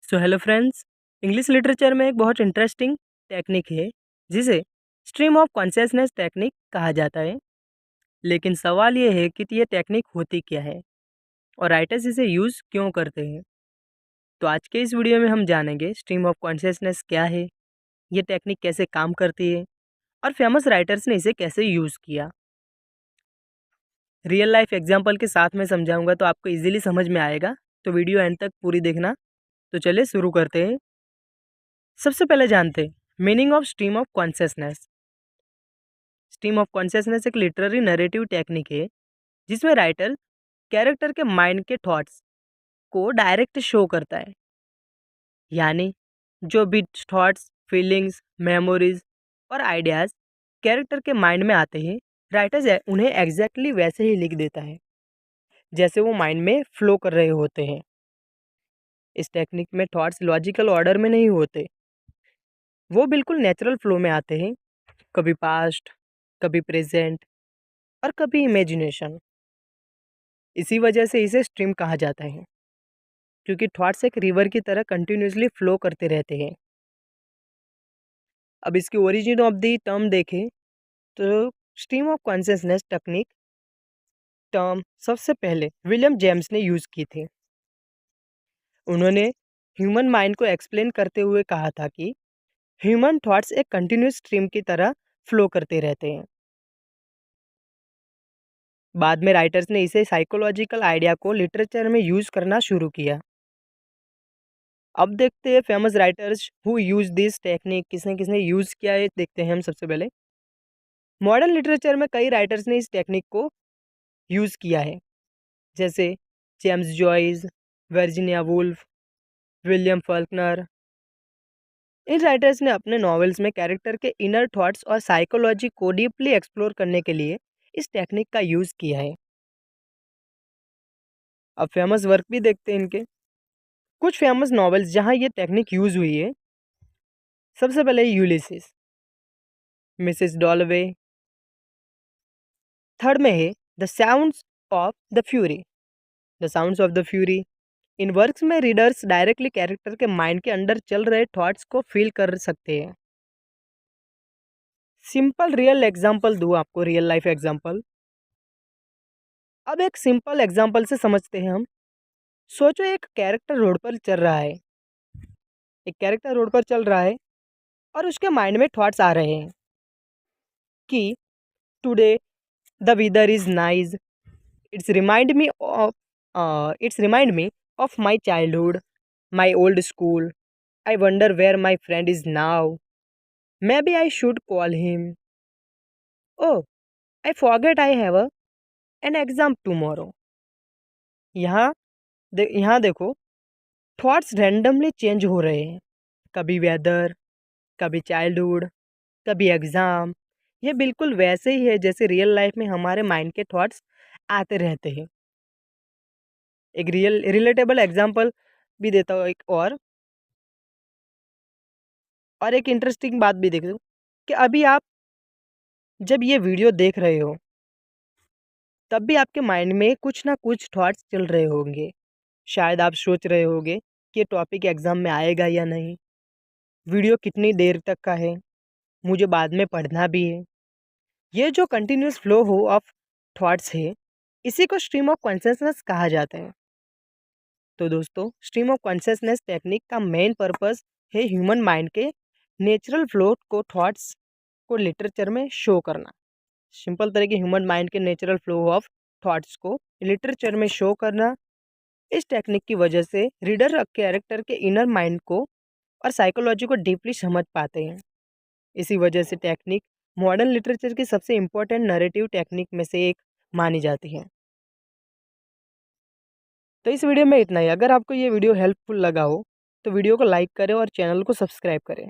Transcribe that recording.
So hello friends. English literature में एक बहुत इंटरेस्टिंग टेक्निक है जिसे स्ट्रीम ऑफ कॉन्शियसनेस टेक्निक कहा जाता है। लेकिन सवाल ये है कि ये टेक्निक होती क्या है और राइटर्स इसे यूज़ क्यों करते हैं। तो आज के इस वीडियो में हम जानेंगे स्ट्रीम ऑफ कॉन्शियसनेस क्या है, ये टेक्निक कैसे काम करती है और फेमस राइटर्स ने इसे कैसे यूज़ किया। रियल लाइफ एग्जाम्पल के साथ में समझाऊंगा तो आपको इजीली समझ में आएगा, तो वीडियो एंड तक पूरी देखना। तो चलिए शुरू करते हैं। सबसे पहले जानते हैं meaning of stream of consciousness. Stream of consciousness एक लिटरेरी नरेटिव टेक्निक है जिसमें राइटर कैरेक्टर के माइंड के थॉट्स को डायरेक्ट शो करता है। यानी जो भी थॉट्स, फीलिंग्स, मेमोरीज और आइडियाज़ कैरेक्टर के माइंड में आते हैं, राइटर्स उन्हें एग्जैक्टली वैसे ही लिख देता है जैसे वो माइंड में फ्लो कर रहे होते हैं। इस टेक्निक में थॉट्स लॉजिकल ऑर्डर में नहीं होते, वो बिल्कुल नेचुरल फ्लो में आते हैं। कभी पास्ट, कभी प्रेजेंट और कभी इमेजिनेशन। इसी वजह से इसे स्ट्रीम कहा जाता है, क्योंकि थॉट्स एक रिवर की तरह कंटिन्यूसली फ्लो करते रहते हैं। अब इसकी ओरिजिन ऑफ द टर्म देखें तो stream of consciousness technique term सबसे पहले विलियम जेम्स ने यूज़ की थी। उन्होंने ह्यूमन माइंड को एक्सप्लेन करते हुए कहा था कि ह्यूमन थॉट्स एक कंटिन्यूस स्ट्रीम की तरह फ्लो करते रहते हैं। बाद में राइटर्स ने इसे साइकोलॉजिकल आइडिया को लिटरेचर में यूज़ करना शुरू किया। अब देखते हैं famous writers who use this technique, किसने किसने यूज़ किया है देखते हैं हम। सबसे पहले मॉडर्न लिटरेचर में कई राइटर्स ने इस टेक्निक को यूज़ किया है, जैसे James Joyce, Virginia Woolf, William Faulkner. इन राइटर्स ने अपने नॉवेल्स में कैरेक्टर के इनर थॉट्स और साइकोलॉजी को डीपली एक्सप्लोर करने के लिए इस टेक्निक का यूज़ किया है। अब फेमस वर्क भी देखते हैं इनके। कुछ फेमस नॉवेल्स जहां ये टेक्निक यूज़ हुई है, सबसे पहले यूलिसिस, मिसेस डॉलवे। थर्ड में है the sounds of the fury, the sounds of the fury. In works में रीडर्स डायरेक्टली कैरेक्टर के माइंड के अंदर चल रहे थॉट्स को फील कर सकते हैं। सिंपल रियल एग्जांपल दूँ आपको, रियल लाइफ एग्जांपल। अब एक सिंपल एग्जांपल से समझते हैं हम। सोचो एक कैरेक्टर रोड पर चल रहा है, एक कैरेक्टर रोड पर चल रहा है और उसके माइंड में थॉट्स आ रहे हैं कि today the weather is nice, it's remind me of my childhood, my old school, I wonder where my friend is now, maybe I should call him, oh I forget I have an exam tomorrow. यहाँ यहाँ देखो, thoughts randomly change हो रहे हैं। कभी weather, कभी childhood, कभी exam. ये बिल्कुल वैसे ही है जैसे रियल लाइफ में हमारे माइंड के थॉट्स आते रहते हैं। एक रिलेटेबल एग्जांपल भी देता हूँ एक और एक इंटरेस्टिंग बात भी देख लो कि अभी आप जब ये वीडियो देख रहे हो तब भी आपके माइंड में कुछ ना कुछ थॉट्स चल रहे होंगे। शायद आप सोच रहे होंगे कि ये टॉपिक एग्ज़ाम में आएगा या नहीं, वीडियो कितनी देर तक का है, मुझे बाद में पढ़ना भी है। ये जो कंटिन्यूस फ्लो हो ऑफ थॉट्स है, इसी को स्ट्रीम ऑफ कॉन्शियसनेस कहा जाता है। तो दोस्तों, स्ट्रीम ऑफ कॉन्शियसनेस टेक्निक का मेन पर्पस है ह्यूमन माइंड के नेचुरल फ्लो को थॉट्स को लिटरेचर में शो करना। सिंपल तरीके ह्यूमन माइंड के नेचुरल फ्लो ऑफ थॉट्स को लिटरेचर में शो करना। इस टेक्निक की वजह से रीडर कैरेक्टर के इनर माइंड को और साइकोलॉजी को डीपली समझ पाते हैं। इसी वजह से टेक्निक मॉडर्न लिटरेचर की सबसे इम्पोर्टेंट नरेटिव टेक्निक में से एक मानी जाती है। तो इस वीडियो में इतना ही। अगर आपको ये वीडियो हेल्पफुल लगा हो तो वीडियो को लाइक करें और चैनल को सब्सक्राइब करें।